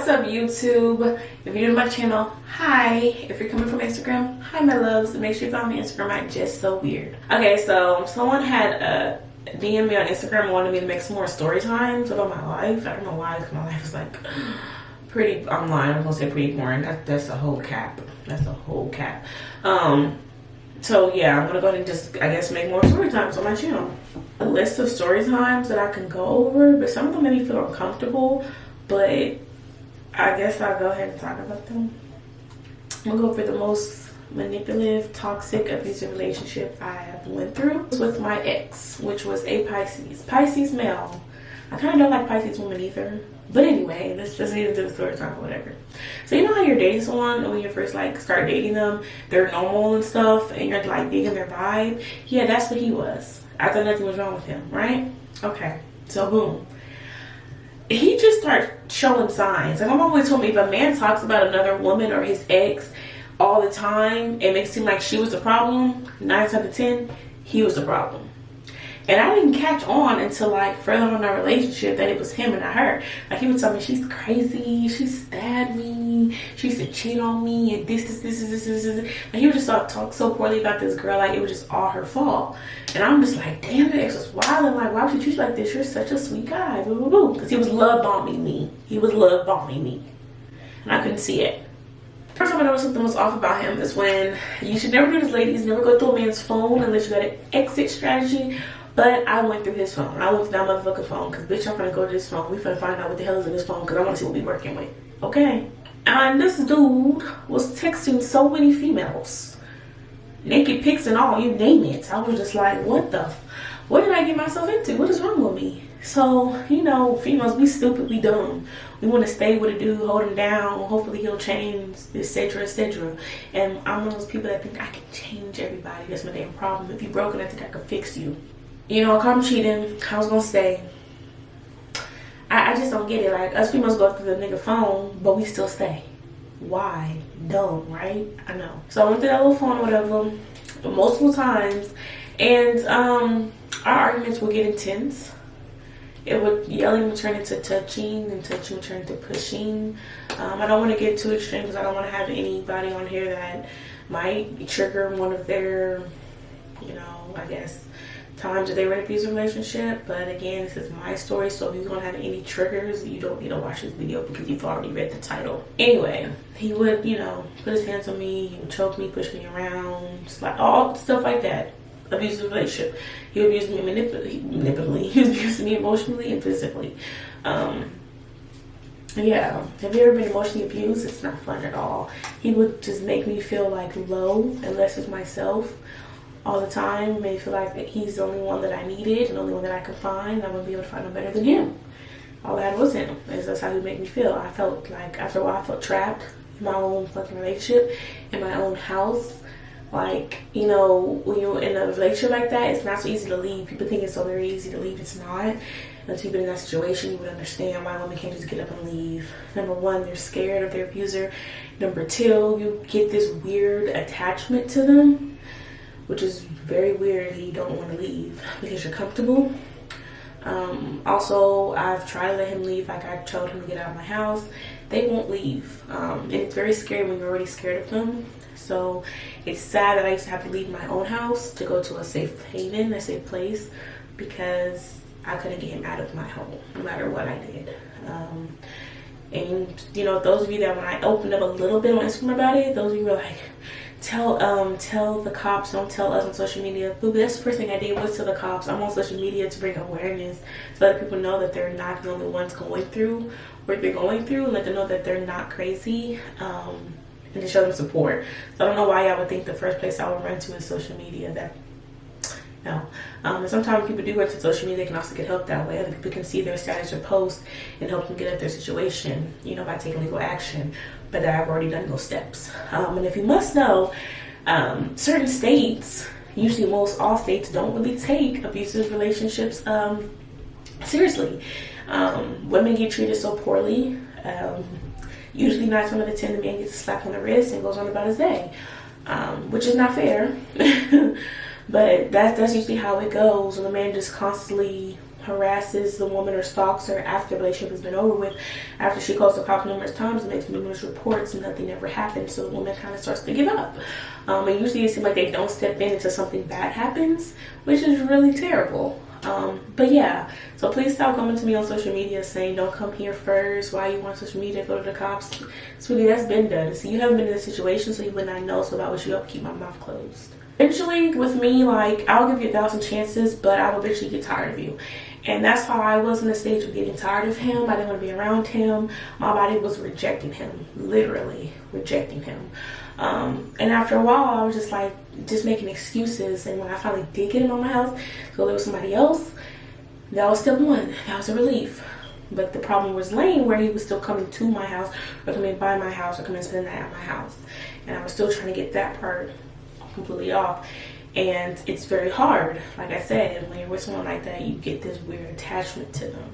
What's up, YouTube? If you're new to my channel, hi. If you're coming from Instagram, hi my loves. Make sure you follow me on Instagram at Just So Weird. Okay, so someone had DM me on Instagram and wanted me to make some more story times about my life. I don't know why, because my life is like pretty online. I'm gonna say pretty boring. That's a whole cap. That's a whole cap. So yeah, I'm gonna go ahead and just, I guess, make more story times on my channel. A list of story times that I can go over, but some of them made me feel uncomfortable, but I guess I'll go ahead and talk about them. I'm gonna go for the most manipulative, toxic, abusive relationship I have went through. It was with my ex, which was a Pisces male. I kind of don't like Pisces women either. But anyway, let's just get into the story time or whatever. So you know how you're dating someone and when you first like start dating them, they're normal and stuff and you're like digging their vibe? Yeah, that's what he was. I thought nothing was wrong with him, right? Okay, so boom. He just started showing signs. And my mom always told me if a man talks about another woman or his ex all the time, it makes it seem like she was the problem. 9 times out of 10, he was the problem. And I didn't catch on until like further on in our relationship that it was him and not her. Like he would tell me she's crazy, she stabbed me, she used to cheat on me, and this. And he would just talk so poorly about this girl, like it was just all her fault. And I'm just like, damn, the ex was wild. And like, why would you treat you like this? You're such a sweet guy. Because he was love bombing me. He was love bombing me. And I couldn't see it. First time I noticed something was off about him is when you should never do this, ladies. Never go through a man's phone unless you got an exit strategy. But I went through his phone. I went through that motherfucking phone because bitch, I'm gonna go to this phone. We finna find out what the hell is in this phone because I want to see what we working with. Okay. And this dude was texting so many females, naked pics and all, you name it. I was just like, what did I get myself into? What is wrong with me? So, you know, females, we stupid, we dumb. We want to stay with a dude, hold him down. Hopefully he'll change, etc., etc. And I'm one of those people that think I can change everybody. That's my damn problem. If you're broken, I think I can fix you. You know, I caught him cheating. I was gonna stay. I just don't get it. Like, us females go through the nigga phone, but we still stay. Why? Dumb, right? I know. So I went through that little phone or whatever multiple times, and our arguments would get intense. It would, yelling would turn into touching, and touching would turn into pushing. I don't want to get too extreme because I don't want to have anybody on here that might trigger one of their, you know, I guess, times that they were in an abusive relationship. But again, this is my story, so if you're gonna have any triggers, you don't need to watch this video because you've already read the title. Anyway, he would, you know, put his hands on me, he would choke me, push me around, like all stuff like that. Abusive relationship. He would abuse me manipulatively. He was abusing me emotionally and physically. Yeah, have you ever been emotionally abused? It's not fun at all. He would just make me feel like low and less of myself all the time. Made me feel like that he's the only one that I needed and the only one that I could find. I wouldn't be able to find no better than him. All I had was him. That's how he would make me feel. I felt like, after a while, I felt trapped in my own fucking relationship, in my own house. Like, you know, when you're in a relationship like that, it's not so easy to leave. People think it's so very easy to leave. It's not. Until you've been in that situation, you would understand why women can't just get up and leave. Number one, they're scared of their abuser. Number two, you get this weird attachment to them, which is very weird that you don't want to leave because you're comfortable. Also, I've tried to let him leave. Like, I told him to get out of my house. They won't leave. And it's very scary when you're already scared of them. So it's sad that I used to have to leave my own house to go to a safe haven, a safe place, because I couldn't get him out of my home, no matter what I did. And, you know, those of you that when I opened up a little bit on Instagram about it, those of you were like, tell the cops, don't tell us on social media. But that's the first thing I did was tell the cops. I'm on social media to bring awareness, to let people know that they're not the only ones going through what they're going through, and let them know that they're not crazy, and to show them support. So I don't know why y'all would think the first place I would run to is social media. No. And sometimes people do go to social media, they can also get help that way. Other people can see their status or post and help them get at their situation, you know, by taking legal action. But I've already done those steps. And if you must know, certain states, usually all states, don't really take abusive relationships seriously. Women get treated so poorly. Usually 9 times out of 10, the man gets a slap on the wrist and goes on about his day, which is not fair. But that's usually how it goes when the man just constantly harasses the woman or stalks her after the relationship has been over with, after she calls the cops numerous times and makes numerous reports and nothing ever happens, so the woman kind of starts to give up. And usually it seems like they don't step in until something bad happens, which is really terrible. But yeah, so please stop coming to me on social media saying don't come here first, why you want social media, go to the cops. Sweetie, that's been done. See, you haven't been in this situation, so you would not know, so that was you have to keep my mouth closed. Eventually with me, like, I'll give you 1,000 chances, but I will eventually get tired of you. And that's how I was in the stage of getting tired of him. I didn't want to be around him. My body was rejecting him, literally rejecting him. And after a while, I was just like, just making excuses. And when I finally did get him on my house, go live with somebody else, that was step one. That was a relief. But the problem was Lane, where he was still coming to my house, or coming by my house, or coming to spend the night at my house. And I was still trying to get that part completely off. And it's very hard, like I said, and when you're with someone like that, you get this weird attachment to them.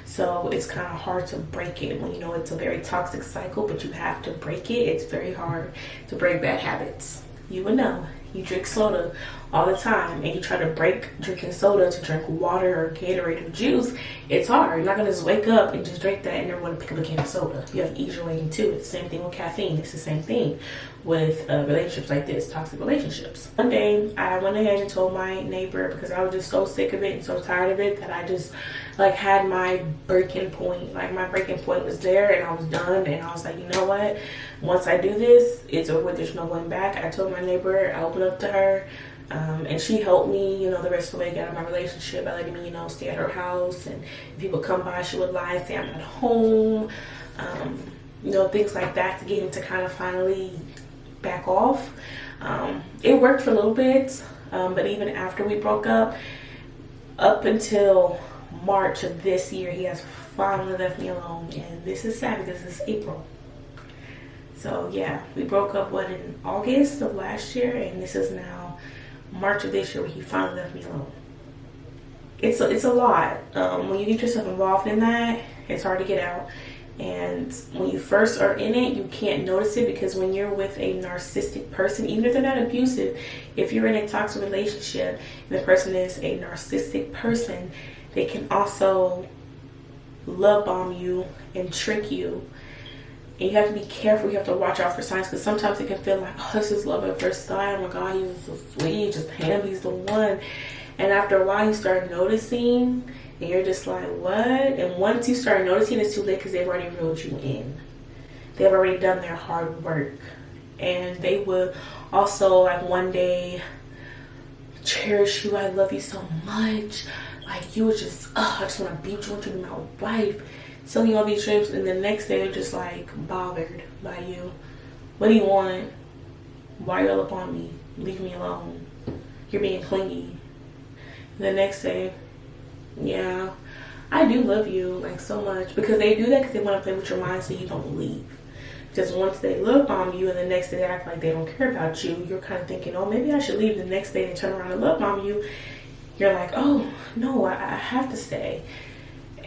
So it's kind of hard to break it when you know it's a very toxic cycle, but you have to break it. It's very hard to break bad habits. You would know. You drink soda all the time and you try to break drinking soda to drink water or Gatorade or juice. It's hard. You're not going to just wake up and just drink that and never want to pick up a can of soda. You have to ease your way into it. It's the same thing with caffeine. It's the same thing with relationships like this, toxic relationships. One day I went ahead and told my neighbor, because I was just so sick of it and so tired of it, that I just like had my breaking point. Like my breaking point was there and I was done, and I was like, you know what? Once I do this, it's over. There's no going back. I told my neighbor, I opened up to her, and she helped me, the rest of the way, get out of my relationship by letting me, stay at her house. And if people come by, she would lie, say I'm at home, things like that, to get him to kind of finally back off. It worked for a little bit, but even after we broke up until March of this year, he has finally left me alone. And this is sad because it's April. So yeah, we broke up in August of last year, and this is now March of this year where he finally left me alone. It's a lot. When you get yourself involved in that, it's hard to get out. And when you first are in it, you can't notice it, because when you're with a narcissistic person, even if they're not abusive, if you're in a toxic relationship and the person is a narcissistic person, they can also love bomb you and trick you. And you have to be careful. You have to watch out for signs, because sometimes it can feel like, oh, this is love at first sight. Oh my God, he's so sweet. Just him, he's the one. And after a while, you start noticing, and you're just like, what? And once you start noticing, it's too late, because they've already reeled you in. They've already done their hard work. And they will also, like, one day cherish you. I love you so much. Like, you were just, I just want to beat you, want you to be my wife. Selling you all these trips, and the next day they're just like bothered by you. What do you want? Why are you all up on me? Leave me alone. You're being clingy. The next day, yeah, I do love you, like, so much. Because they do that because they want to play with your mind so you don't leave. Because once they love bomb you and the next day they act like they don't care about you, you're kind of thinking, oh, maybe I should leave. The next day they turn around and love bomb you. You're like, oh no, I have to stay.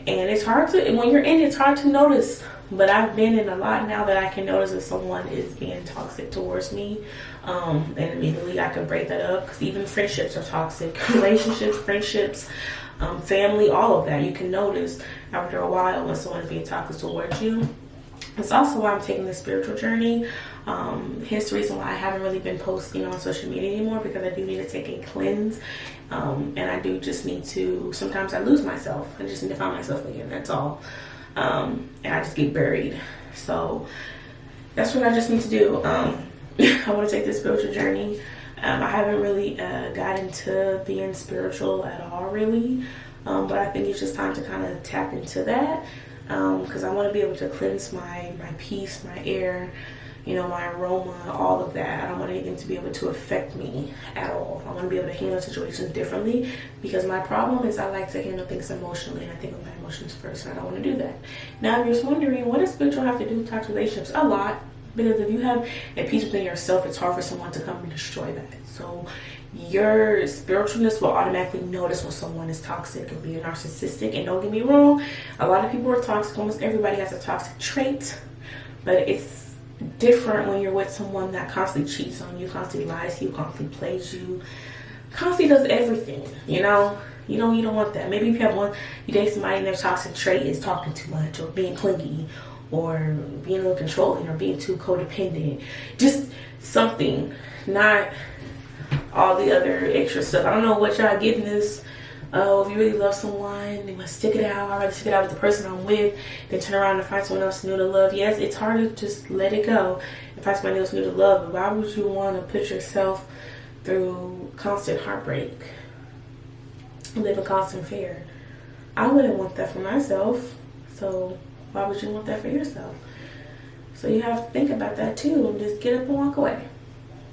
And it's hard to, when you're in it, it's hard to notice. But I've been in a lot now that I can notice if someone is being toxic towards me. And immediately I can break that up, because even friendships are toxic. Relationships, friendships, family, all of that. You can notice after a while when someone is being toxic towards you. It's also why I'm taking this spiritual journey. Hence the reason why I haven't really been posting on social media anymore, because I do need to take a cleanse. And I do just need to, sometimes I lose myself. I just need to find myself again, that's all. And I just get buried. So that's what I just need to do. I want to take this spiritual journey. I haven't really got into being spiritual at all, really. But I think it's just time to kind of tap into that. Because I want to be able to cleanse my peace, my air, my aroma, all of that. I don't want anything to be able to affect me at all. I want to be able to handle situations differently, because my problem is I like to handle things emotionally, and I think of my emotions first, and I don't want to do that. Now, if you're wondering, what does spiritual have to do with toxic relationships? A lot. Because if you have a peace within yourself, it's hard for someone to come and destroy that. So your spiritualness will automatically notice when someone is toxic and being narcissistic. And don't get me wrong, a lot of people are toxic. Almost everybody has a toxic trait. But it's different when you're with someone that constantly cheats on you, constantly lies to you, constantly plays you, constantly does everything, you know. You don't want that. Maybe if you date somebody and their toxic trait is talking too much or being clingy or being a little controlling or being too codependent. Just something, not all the other extra stuff. I don't know what y'all getting this. Oh, if you really love someone, they must stick it out. I'd rather stick it out with the person I'm with than turn around and find someone else new to love. Yes, it's hard to just let it go and find somebody else new to love. But why would you want to put yourself through constant heartbreak? Live in constant fear. I wouldn't want that for myself. So why would you want that for yourself? So you have to think about that too and just get up and walk away.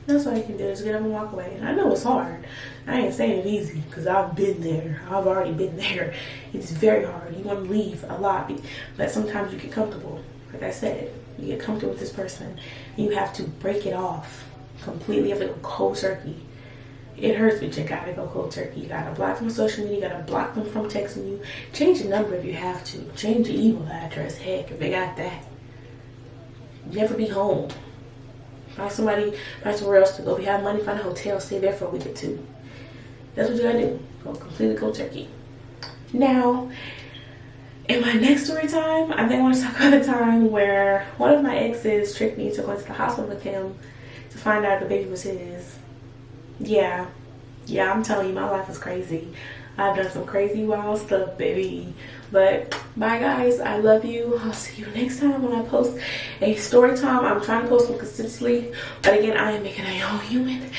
That's all you can do, is get up and walk away. I know it's hard. I ain't saying it easy because I've been there. I've already been there. It's very hard. You want to leave a lot, but sometimes you get comfortable. Like I said, you get comfortable with this person. And you have to break it off completely. You have to go cold turkey. It hurts, but you gotta go cold turkey. You gotta block them on social media. You gotta block them from texting you. Change the number if you have to. Change your email address. Heck, if they got that. Never be home. Find somebody, find somewhere else to go. If you have money, find a hotel. Stay there for a week or two. That's what you gotta do. Go completely cold turkey. Now, in my next story time, I think I want to talk about a time where one of my exes tricked me to go to the hospital with him to find out the baby was his. Yeah, I'm telling you, my life is crazy. I've done some crazy wild stuff, baby. But bye guys, I love you. I'll see you next time when I post a story time. I'm trying to post them consistently, but again, I am making a young human.